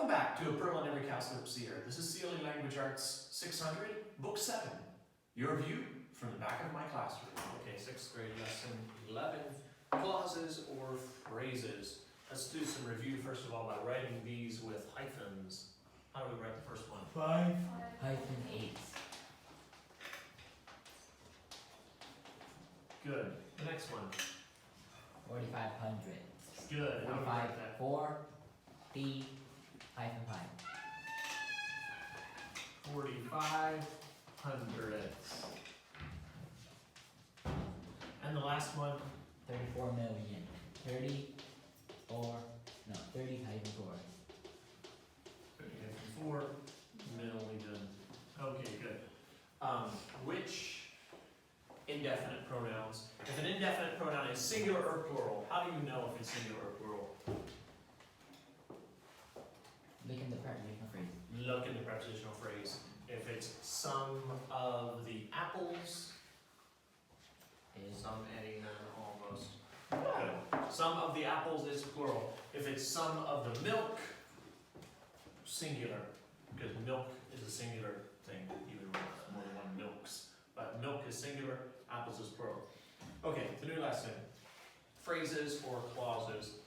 Welcome back to A Pearl in Every Cowslip Seer. This is CLE Language Arts 600, Book 7. Your view from the back of my classroom. Okay, 6th grade lesson 11, clauses or phrases. Let's do some review first of all by writing these with hyphens. How do we write the first one? 5-8. Good. The next one. 4,500. Good. How do we write that? 4, B, hyphen 5. 4,500. And the last one? 34 million. 30 hyphen 4. 4 million. Okay, good. Which indefinite pronouns? If an indefinite pronoun is singular or plural, how do you know if it's singular or plural? Look in the prepositional phrase. Look in the prepositional phrase. If it's some of the apples, some, any, none, almost. Good. Some of the apples is plural. If it's some of the milk, singular, because milk is a singular thing, even when it's more than one milks. But milk is singular, apples is plural. Okay, the new lesson. Phrases or clauses.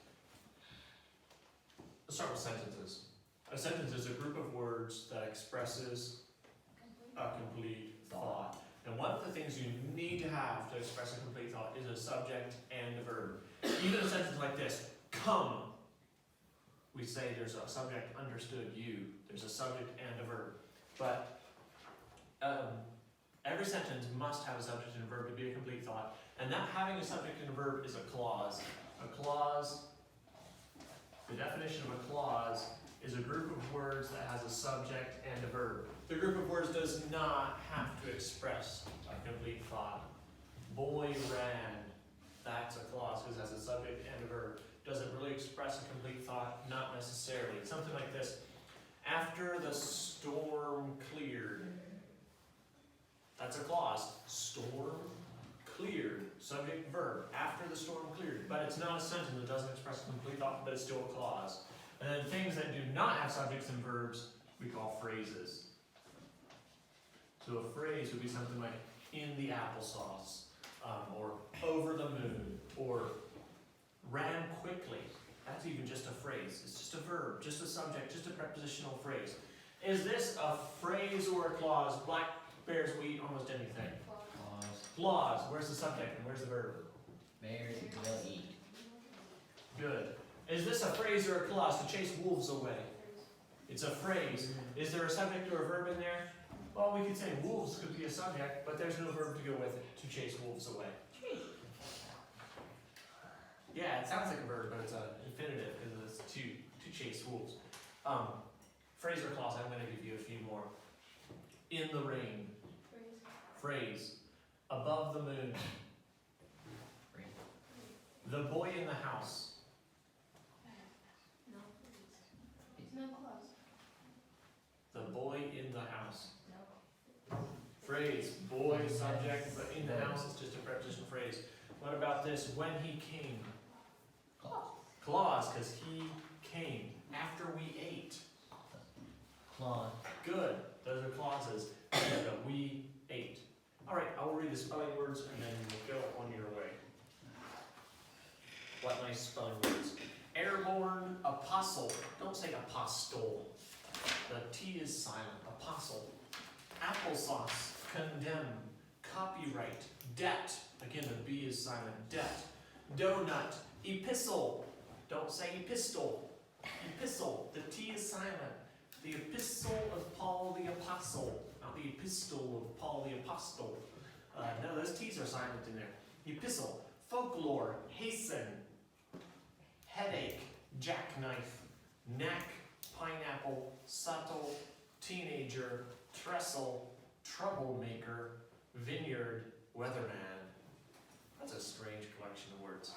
Let's start with sentences. A sentence is a group of words that expresses a complete thought. And one of the things you need to have to express a complete thought is a subject and a verb. Even a sentence like this, come. We say there's a subject, understood, you. There's a subject and a verb. But every sentence must have a subject and a verb to be a complete thought. And that having a subject and a verb is a clause. A clause, the definition of a clause is a group of words that has a subject and a verb. The group of words does not have to express a complete thought. Boy ran, that's a clause because it has a subject and a verb. Does it really express a complete thought? Not necessarily. Something like this. After the storm cleared. That's a clause. Storm cleared. Subject, verb. After the storm cleared. But it's not a sentence that doesn't express a complete thought, but it's still a clause. And then things that do not have subjects and verbs, we call phrases. So a phrase would be something like, in the applesauce, or over the moon, or ran quickly. That's even just a phrase. It's just a verb, just a subject, just a prepositional phrase. Is this a phrase or a clause? Black bears will eat almost anything. Clause. Where's the subject and where's the verb? Bears will eat. Good. Is this a phrase or a clause? To chase wolves away. It's a phrase. Is there a subject or a verb in there? Well, we could say wolves could be a subject, but there's no verb to go with it. To chase wolves away. Yeah, it sounds like a verb, but it's an infinitive because it's to chase wolves. Phrase or clause, I'm going to give you a few more. In the rain. Phrase. Above the moon. The boy in the house. The boy in the house. Phrase. Boy, subject, but in the house is just a prepositional phrase. What about this? When he came. Clause, because he came after we ate. Clause. Good. Those are clauses. We ate. All right, I will read the spelling words and then we'll go on your way. What nice spelling words. Airborne, apostle. Don't say apostle. The T is silent. Apostle. Applesauce. Condemn. Copyright. Debt. Again, the B is silent. Debt. Donut. Epistle. Don't say epistle. Epistle. The T is silent. The epistle of Paul the Apostle. Not the epistle of Paul the Apostle. No, those T's are silent in there. Epistle. Folklore. Hasten. Headache. Jackknife. Neck. Pineapple. Subtle. Teenager. Trestle. Troublemaker. Vineyard. Weatherman. That's a strange collection of words.